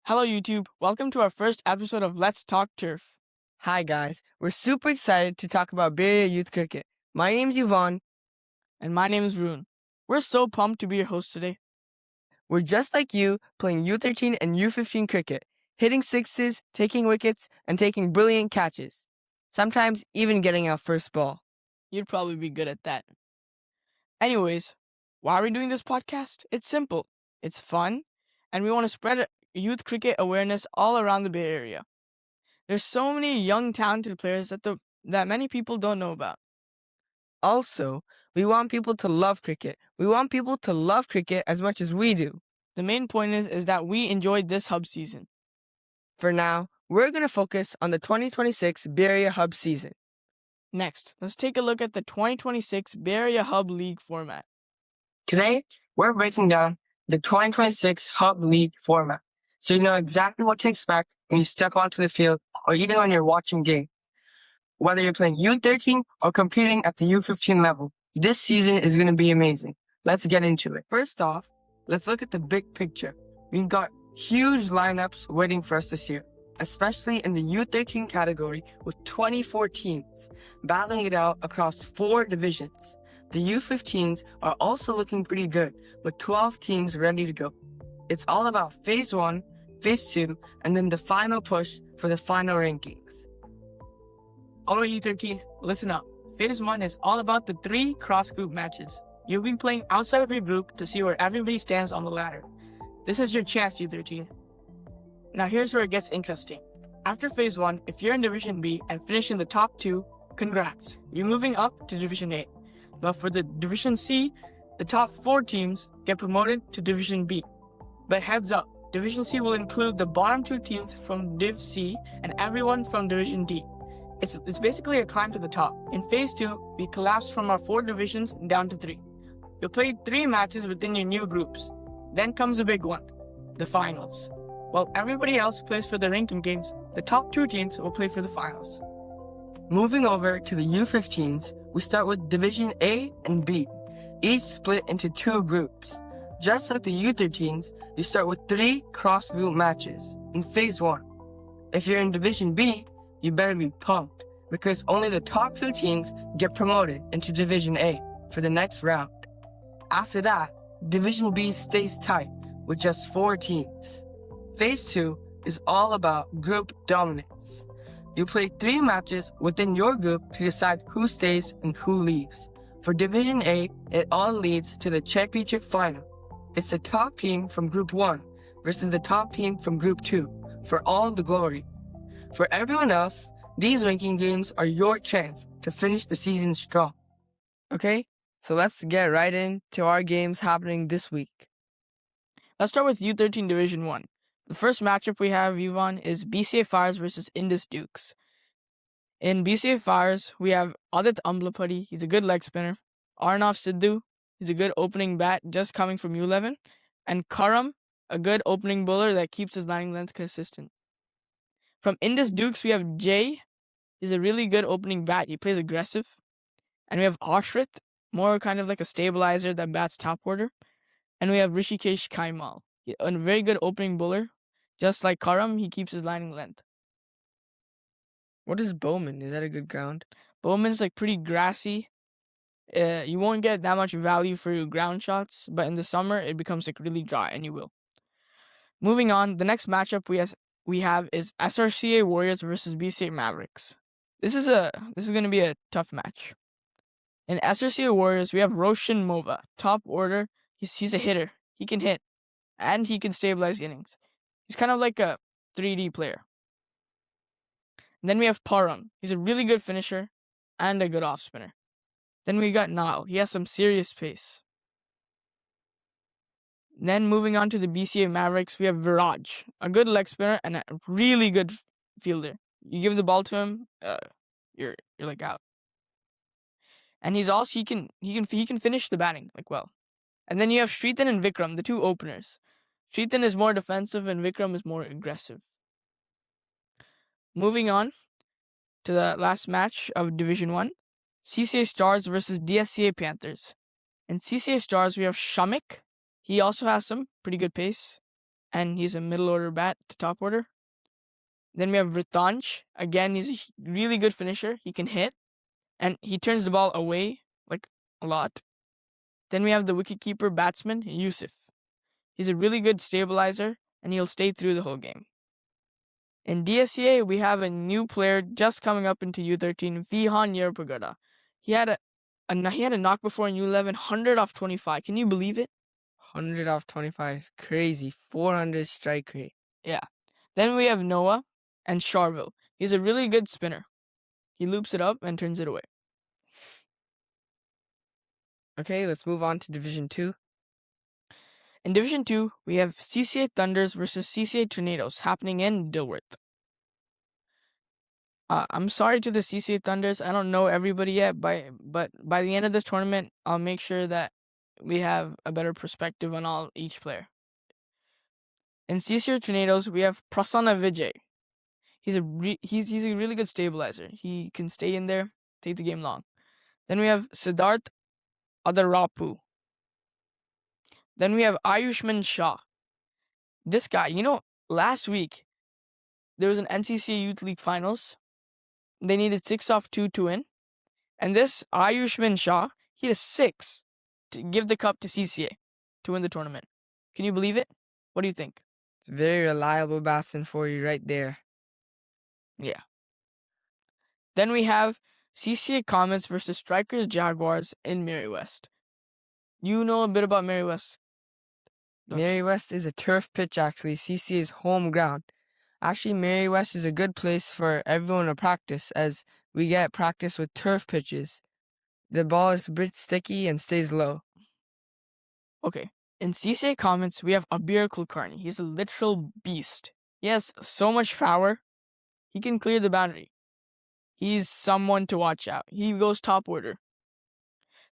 Hello YouTube, welcome to our first episode of Let's Talk Turf. Hi guys, we're super excited to talk about Bay Area youth cricket. My name's Yuvan. And my name is Varun. We're so pumped to be your host today. We're just like you, playing U13 and U15 cricket, hitting sixes, taking wickets, and taking brilliant catches. Sometimes even getting our first ball. You'd probably be good at that. Anyways, why are we doing this podcast? It's simple, it's fun, and we want to spread youth cricket awareness all around the Bay Area. There's so many young talented players that many people don't know about. Also, we want people to love cricket. We want people to love cricket as much as we do. The main point is that we enjoyed this hub season. For now, we're going to focus on the 2026 Bay Area Hub season. Next, let's take a look at the 2026 Bay Area Hub League format. Today, we're breaking down the 2026 Hub League format, so you know exactly what to expect when you step onto the field or even when you're watching games. Whether you're playing U13 or competing at the U15 level, this season is going to be amazing. Let's get into it. First off, let's look at the big picture. We've got huge lineups waiting for us this year, especially in the U13 category with 24 teams, battling it out across 4 divisions. The U15s are also looking pretty good, with 12 teams ready to go. It's all about Phase 1, Phase 2, and then the final push for the final rankings. Alright U13, listen up. Phase 1 is all about the 3 cross-group matches. You'll be playing outside of your group to see where everybody stands on the ladder. This is your chance, U13. Now here's where it gets interesting. After Phase 1, if you're in Division B and finish in the top 2, congrats, you're moving up to Division A. But for the Division C, the top 4 teams get promoted to Division B. But heads up, Division C will include the bottom 2 teams from Div C and everyone from Division D. It's basically a climb to the top. In Phase 2, we collapse from our 4 divisions down to 3. You'll play 3 matches within your new groups. Then comes the big one, the finals. While everybody else plays for the ranking games, the top 2 teams will play for the finals. Moving over to the U15s, we start with Division A and B, each split into 2 groups. Just like the U13s, you start with 3 cross-group matches in Phase 1. If you're in Division B, you better be pumped, because only the top 2 teams get promoted into Division A for the next round. After that, Division B stays tight with just 4 teams. Phase 2 is all about group dominance. You play 3 matches within your group to decide who stays and who leaves. For Division A, it all leads to the championship final. It's the top team from Group 1 versus the top team from Group 2 for all the glory. For everyone else, these ranking games are your chance to finish the season strong. Okay, so let's get right into our games happening this week. Let's start with U13 Division 1. The first matchup we have, Yuvan, is BCA Fires versus Indus Dukes. In BCA Fires, we have Adit Amblapati, he's a good leg spinner. Arnav Sidhu, he's a good opening bat just coming from U11. And Karam, a good opening bowler that keeps his lining length consistent. From Indus Dukes, we have Jay. He's a really good opening bat. He plays aggressive. And we have Ashrit, more kind of like a stabilizer that bats top order. And we have Rishikesh Kaimal, a very good opening bowler. Just like Karam, he keeps his lining length. What is Bowman? Is that a good ground? Bowman's like pretty grassy. You won't get that much value for your ground shots, but in the summer, it becomes like really dry, and you will. Moving on, the next matchup we have is SRCA Warriors versus BCA Mavericks. This is going to be a tough match. In SRCA Warriors, we have Roshan Mova, top order. He's a hitter. He can hit, and he can stabilize innings. He's kind of like a 3D player. And then we have Param. He's a really good finisher and a good off spinner. Then we got Nile. He has some serious pace. Then moving on to the BCA Mavericks, we have Viraj, a good leg spinner and a really good fielder. You give the ball to him, you're like out. And he can finish the batting like well. And then you have Srithan and Vikram, the 2 openers. Srithan is more defensive and Vikram is more aggressive. Moving on to the last match of Division 1, CCA Stars versus DSCA Panthers. In CCA Stars, we have Shamik. He also has some pretty good pace. and he's a middle order bat to top order. Then we have Ritanch. Again, he's a really good finisher. He can hit, and he turns the ball away like a lot. Then we have the wicketkeeper batsman, Yusuf. He's a really good stabilizer, and he'll stay through the whole game. In DSCA, we have a new player just coming up into U13, Vihan Yerpagoda. He had a knock before in U11, 100 off 25. Can you believe it? 100 off 25 is crazy. 400 strike rate. Yeah. Then we have Noah and Charville. He's a really good spinner. He loops it up and turns it away. Okay, let's move on to Division 2. In Division 2, we have CCA Thunders versus CCA Tornadoes happening in Dilworth. I'm sorry to the CCA Thunders. I don't know everybody yet, but by the end of this tournament, I'll make sure that we have a better perspective on each player. In CCA Tornadoes, we have Prasanna Vijay. He's a really good stabilizer. He can stay in there, take the game long. Then we have Siddharth Adarapu. Then we have Ayushman Shah. This guy, last week, there was an NCCA Youth League Finals. They needed 6 off 2 to win. And this Ayushman Shah, he had a 6 to give the cup to CCA to win the tournament. Can you believe it? What do you think? Very reliable batsman for you right there. Yeah. Then we have CCA Comets versus Strikers Jaguars in Mary West. You know a bit about Mary West. Mary West is a turf pitch, actually. CCA's home ground. Actually, Mary West is a good place for everyone to practice, as we get practice with turf pitches. The ball is a bit sticky and stays low. Okay. In CCA Comets, we have Abir Kulkarni. He's a literal beast. He has so much power. He can clear the boundary. He's someone to watch out. He goes top order.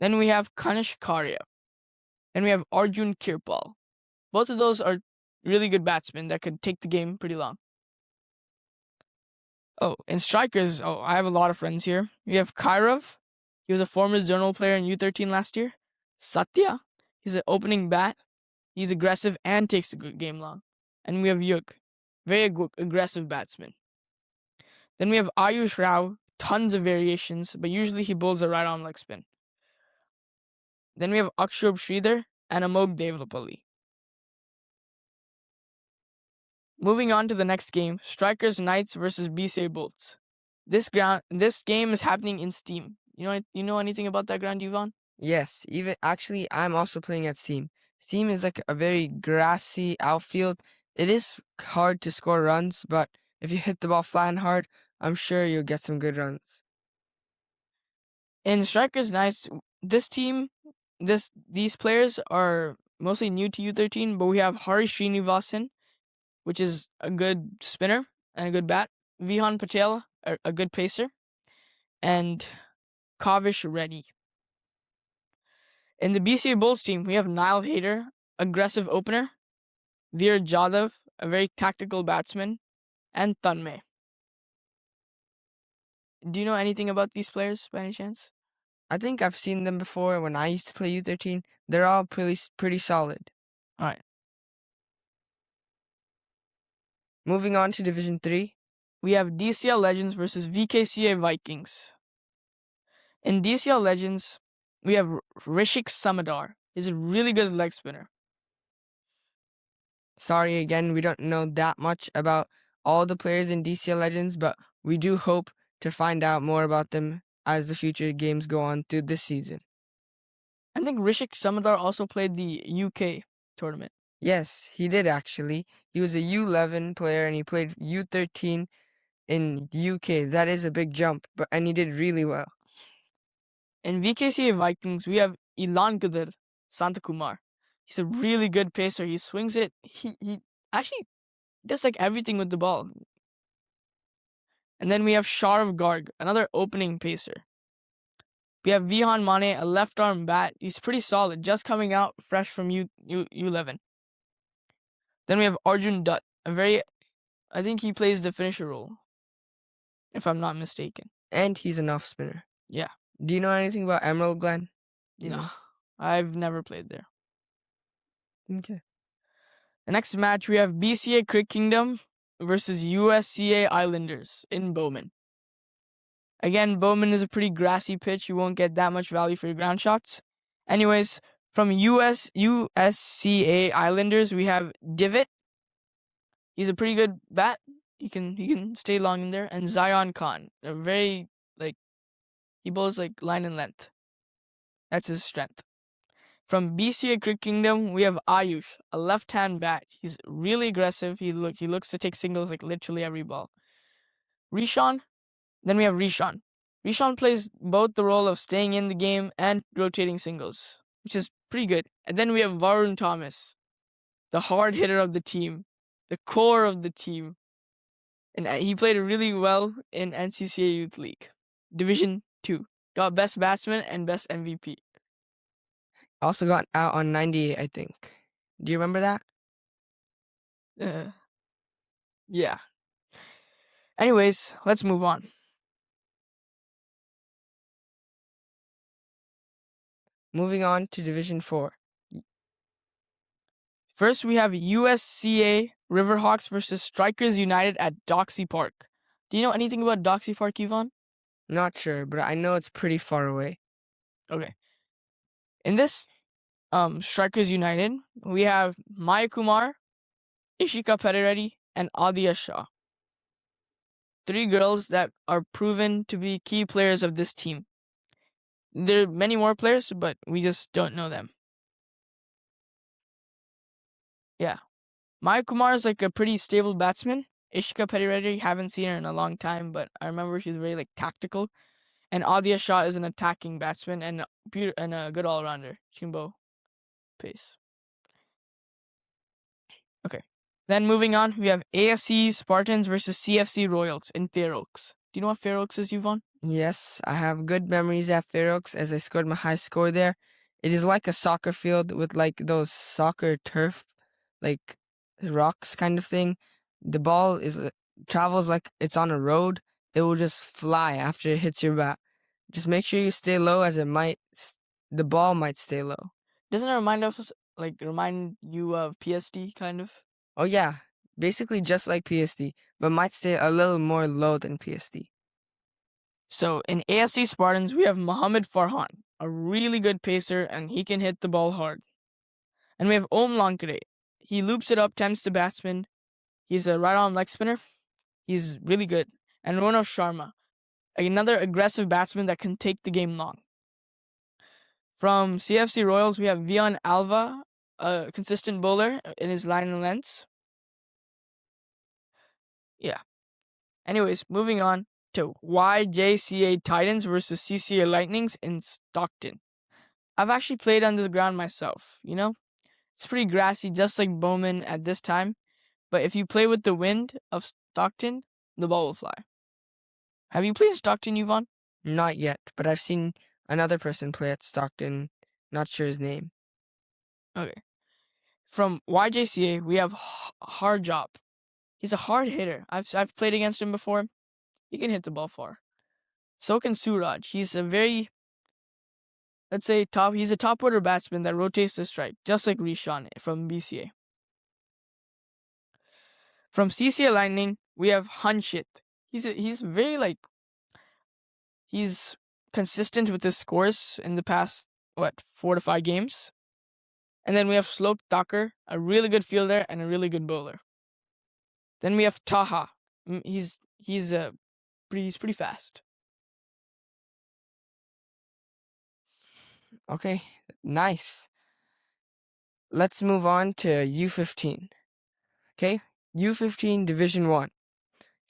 Then we have Kanish Karya. Then we have Arjun Kirpal. Both of those are really good batsmen that could take the game pretty long. Oh, in strikers, I have a lot of friends here. We have Kairav. He was a former zonal player in U13 last year. Satya. He's an opening bat. He's aggressive and takes the good game long. And we have Yuk. Very aggressive batsman. Then we have Ayush Rao. Tons of variations, but usually he bowls a right-arm leg spin. Then we have Akshub Sridhar and Amog Devlapalli. Moving on to the next game, Strikers Knights versus BCA Bolts. This game is happening in Steam. You know anything about that ground, Yuvan? Yes, I'm also playing at Steam. Steam is like a very grassy outfield. It is hard to score runs, but if you hit the ball flat and hard, I'm sure you'll get some good runs. In Strikers Knights, these players are mostly new to U13, but we have Hari Srinivasan, which is a good spinner and a good bat. Vihan Patel, a good pacer. And Kavish Reddy. In the BCA Bulls team, we have Nile Hayter, aggressive opener. Veer Jadhav, a very tactical batsman. And Tanmay. Do you know anything about these players by any chance? I think I've seen them before when I used to play U13. They're all pretty solid. All right. Moving on to Division 3. We have DCL Legends versus VKCA Vikings. In DCL Legends, we have Rishik Samadar. He's a really good leg spinner. Sorry again, we don't know that much about all the players in DCL Legends, but we do hope to find out more about them as the future games go on through this season. I think Rishik Samadar also played the UK tournament. Yes, he did actually. He was a U11 player and he played U13 in UK. That is a big jump, and he did really well. In VKCA Vikings, we have Ilan Kadir Santakumar. He's a really good pacer. He swings it. He actually does like everything with the ball. And then we have Sharav Garg, another opening pacer. We have Vihan Mane, a left-arm bat. He's pretty solid, just coming out fresh from U11. Then we have Arjun Dutt, I think he plays the finisher role, if I'm not mistaken. And he's an off-spinner. Yeah. Do you know anything about Emerald Glen? No, I've never played there. Okay. The next match, we have BCA Cricket Kingdom versus USCA Islanders in Bowman. Again, Bowman is a pretty grassy pitch. You won't get that much value for your ground shots. Anyways, from USCA Islanders, we have Divot. He's a pretty good bat. He can stay long in there. And Zion Khan, a very he bowls line and length. That's his strength. From BCA Cricket Kingdom, we have Ayush, a left-hand bat. He's really aggressive. He looks to take singles literally every ball. Rishan. Then we have Rishan. Rishan plays both the role of staying in the game and rotating singles, which is pretty good. And then we have VarunThomas, the hard hitter of the team, the core of the team. And he played really well in NCCA Youth League, Division 2. Got Best Batsman and Best MVP. Also got out on 98, I think. Do you remember that? Yeah. Anyways, let's move on. Moving on to Division 4. First, we have USCA Riverhawks versus Strikers United at Doxy Park. Do you know anything about Doxy Park, Yuvan? Not sure, but I know it's pretty far away. Okay. In this Strikers United, we have Maya Kumar, Ishika Pedireddy, and Adya Shah. 3 girls that are proven to be key players of this team. There are many more players, but we just don't know them. Yeah. Maya Kumar is a pretty stable batsman. Ishika Pedireddy, haven't seen her in a long time, but I remember she's very tactical. And Adya Shah is an attacking batsman and a good all-rounder. She can bowl pace. Okay. Then moving on, we have AFC Spartans versus CFC Royals in Fair Oaks. Do you know what Fair Oaks is, Yuvan? Yes, I have good memories at Fair Oaks as I scored my high score there. It is like a soccer field with those soccer turf, rocks kind of thing. The ball travels like it's on a road. It will just fly after it hits your bat. Just make sure you stay low as the ball might stay low. Doesn't it remind you of PSD kind of? Oh yeah, basically just like PSD, but might stay a little more low than PSD. So in AFC Spartans, we have Mohammad Farhan, a really good pacer, and he can hit the ball hard. And we have Om Lankade. He loops it up, tempts the batsman. He's a right-arm leg spinner. He's really good. And Ronav Sharma, another aggressive batsman that can take the game long. From CFC Royals, we have Vian Alva, a consistent bowler in his line and lengths. Yeah. Anyways, moving on to YJCA Titans versus CCA Lightnings in Stockton. I've actually played on this ground myself, It's pretty grassy, just like Bowman at this time. But if you play with the wind of Stockton, the ball will fly. Have you played in Stockton, Yuvan? Not yet, but I've seen another person play at Stockton. Not sure his name. Okay. From YJCA, we have Harjop. He's a hard hitter. I've played against him before. He can hit the ball far. So can Suraj. He's a very, he's a top order batsman that rotates the strike, just like Rishan from BCA. From CCA Lightning, we have Hanshit. He's very he's consistent with his scores in the past 4 to 5 games. And then we have Slok Thakur, a really good fielder and a really good bowler. Then we have Taha. He's pretty fast. Okay, nice. Let's move on to U15. Okay, U15 Division 1.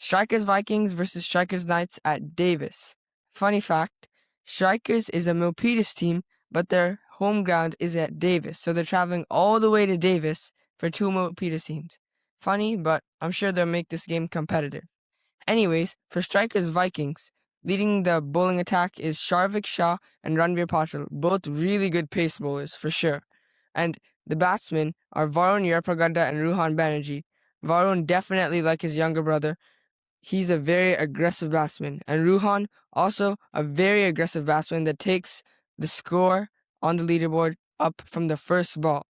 Strikers Vikings versus Strikers Knights at Davis. Funny fact, Strikers is a Milpitas team, but their home ground is at Davis, so they're traveling all the way to Davis for 2 Milpitas teams. Funny, but I'm sure they'll make this game competitive. Anyways, for Strikers Vikings, leading the bowling attack is Sharvik Shah and Ranveer Patil, both really good pace bowlers for sure. And the batsmen are Varun Yerpragadda and Ruhan Banerjee. Varun definitely like his younger brother. He's a very aggressive batsman. And Ruhan, also a very aggressive batsman that takes the score on the leaderboard up from the first ball.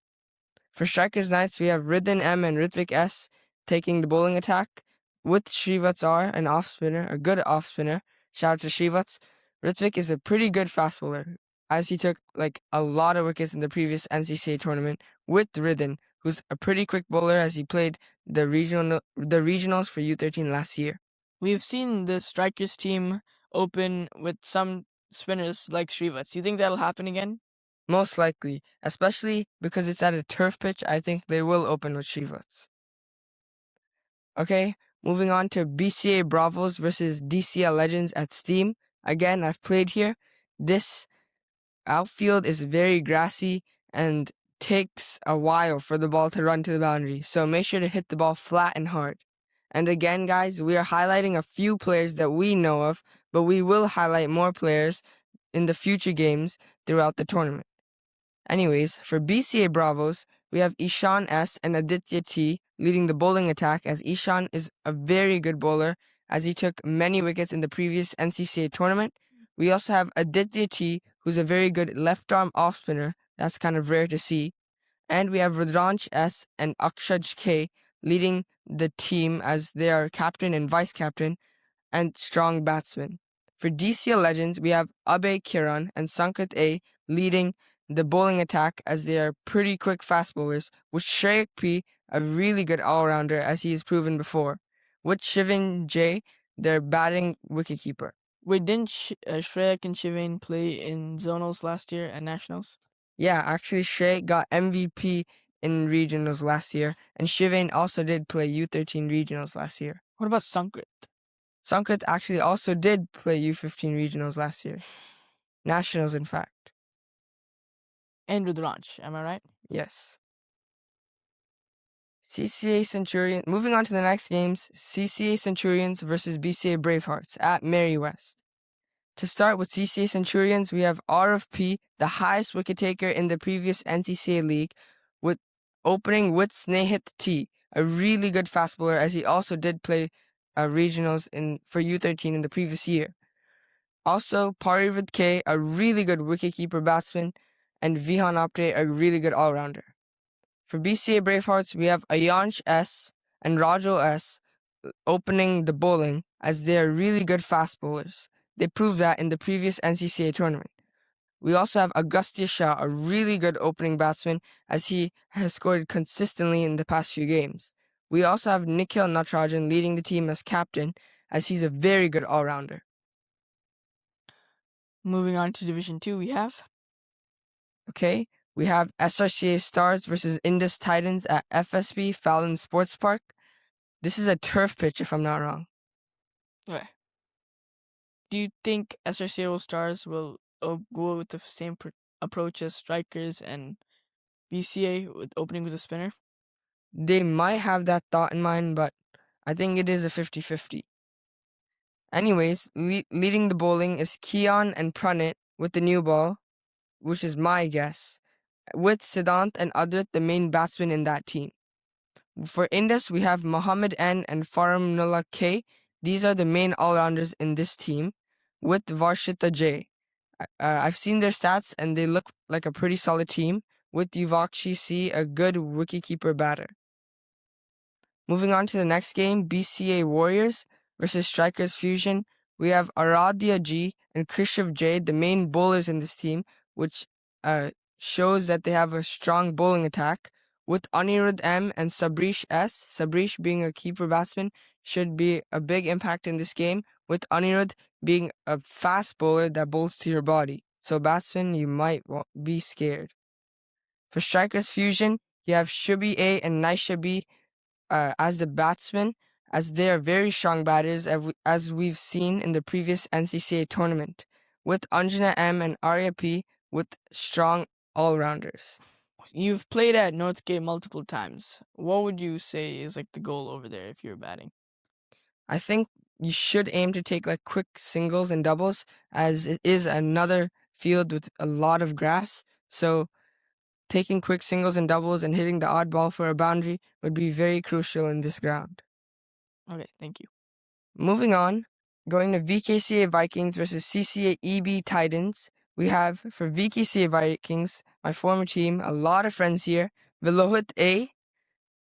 For Strikers Knights, we have Ridhan M and Ritvik S taking the bowling attack, with Shrivats R, an off spinner, a good off spinner. Shout out to Shrivats. Ritvik is a pretty good fast bowler, as he took like a lot of wickets in the previous NCCA tournament with Ridhan, who's a pretty quick bowler as he played the regionals for U13 last year. We've seen the Strikers team open with some spinners like Shrivats. Do you think that'll happen again? Most likely, especially because it's at a turf pitch, I think they will open with Shrivats. Okay, moving on to BCA Bravos versus DCL Legends at Steam. Again, I've played here. This outfield is very grassy and takes a while for the ball to run to the boundary, so make sure to hit the ball flat and hard. And again, guys, we are highlighting a few players that we know of, but we will highlight more players in the future games throughout the tournament. Anyways, for BCA Bravos, we have Ishan S and Aditya T leading the bowling attack, as Ishan is a very good bowler as he took many wickets in the previous NCCA tournament. We also have Aditya T, who's a very good left-arm off-spinner. That's kind of rare to see. And we have Rudransh S and Akshaj K leading the team as they are captain and vice-captain and strong batsmen. For DCL Legends, we have Abhay Kiran and Sankrit A leading the bowling attack as they are pretty quick fast bowlers, with Shreyak P, a really good all-rounder as he has proven before, with Shivan J, their batting wicketkeeper. Wait, didn't Shreyak and Shivan play in zonals last year at nationals? Yeah, actually Shreyak got MVP in regionals last year, and Shivan also did play U13 regionals last year. What about Sankrit? Sankrit actually also did play U15 regionals last year. Nationals, in fact. And Rudransh, am I right? Yes. CCA Centurions. Moving on to the next games, CCA Centurions versus BCA Bravehearts at Mary West. To start with CCA Centurions, we have RFP, the highest wicket taker in the previous NCCA league, with opening with Snehit T, a really good fast bowler, as he also did play regionals for U13 in the previous year. Also, Parivid K, a really good wicketkeeper batsman, and Vihan Apte, a really good all-rounder. For BCA Bravehearts, we have Ayansh S and Rajo S opening the bowling, as they are really good fast bowlers. They proved that in the previous NCCA tournament. We also have Agastya Shah, a really good opening batsman, as he has scored consistently in the past few games. We also have Nikhil Natarajan leading the team as captain, as he's a very good all-rounder. Moving on to Division 2, we have... Okay, we have SRCA Stars versus Indus Titans at FSB Fallon Sports Park. This is a turf pitch, if I'm not wrong. Okay. Do you think SRCA Stars will go with the same approach as Strikers and BCA, with opening with a spinner? They might have that thought in mind, but I think it is a 50-50. Anyways, leading the bowling is Kian and Pranit with the new ball, which is my guess, with Siddhant and Adrit the main batsmen in that team. For Indus, we have Mohammed N and Faramnullah K. These are the main all-rounders in this team, with Varshita J. I've seen their stats and they look like a pretty solid team, with Yuvakshi C, a good wicketkeeper batter. Moving on to the next game, BCA Warriors versus Strikers Fusion. We have Aradhya G and Krishav J, the main bowlers in this team, which shows that they have a strong bowling attack, with Anirudh M and Sabrish S. Sabrish being a keeper batsman should be a big impact in this game, with Anirudh being a fast bowler that bowls to your body. So batsmen, you might be scared. For Strikers Fusion, you have Shubhi A and Naisha B as the batsmen, as they are very strong batters, as we've seen in the previous NCCA tournament, with Anjana M and Arya P with strong all-rounders. You've played at Northgate multiple times. What would you say is like the goal over there if you're batting? I think you should aim to take like quick singles and doubles, as it is another field with a lot of grass. So taking quick singles and doubles and hitting the odd ball for a boundary would be very crucial in this ground. Okay, thank you. Moving on, going to VKCA Vikings versus CCA EB Titans. We have, for VKCA Vikings, my former team, a lot of friends here. Vilohit A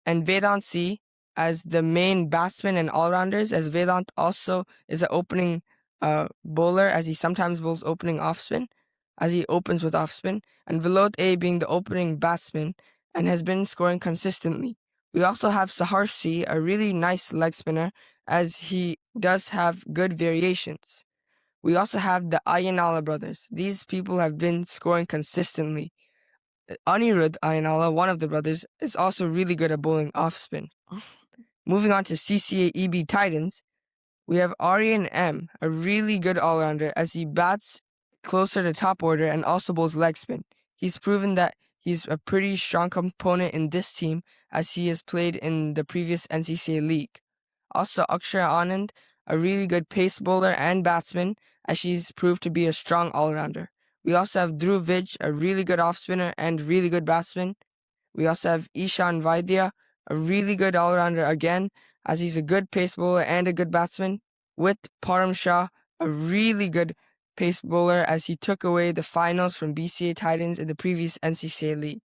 and Vedant C as the main batsmen and all-rounders, as Vedant also is an opening bowler, as he sometimes bowls opening off-spin, as he opens with off-spin, and Vilohit A being the opening batsman and has been scoring consistently. We also have Sahar C, a really nice leg spinner, as he does have good variations. We also have the Ayanala brothers. These people have been scoring consistently. Anirudh Ayanala, one of the brothers, is also really good at bowling off-spin. Moving on to CCA EB Titans, we have Aryan M, a really good all-rounder, as he bats closer to top order and also bowls leg spin. He's proven that he's a pretty strong component in this team, as he has played in the previous NCCA league. Also, Akshara Anand, a really good pace bowler and batsman, as she's proved to be a strong all-rounder. We also have Dhruv Vij, a really good off-spinner and really good batsman. We also have Ishan Vaidya, a really good all-rounder again, as he's a good pace bowler and a good batsman, with Param Shah, a really good pace bowler, as he took away the finals from BCA Titans in the previous NCCA league.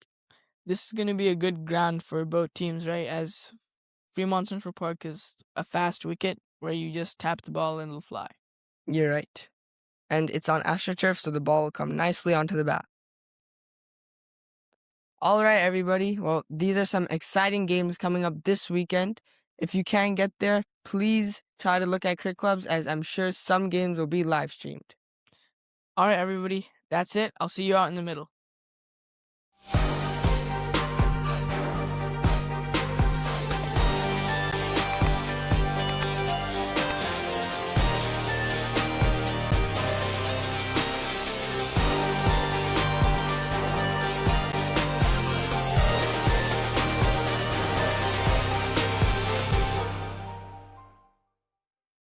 This is going to be a good ground for both teams, right? As Fremont Central Park is a fast wicket where you just tap the ball and it'll fly. You're right. And it's on AstroTurf, so the ball will come nicely onto the bat. All right, everybody. Well, these are some exciting games coming up this weekend. If you can get there, please try to look at Cricket Clubs, as I'm sure some games will be live streamed. All right, everybody. That's it. I'll see you out in the middle.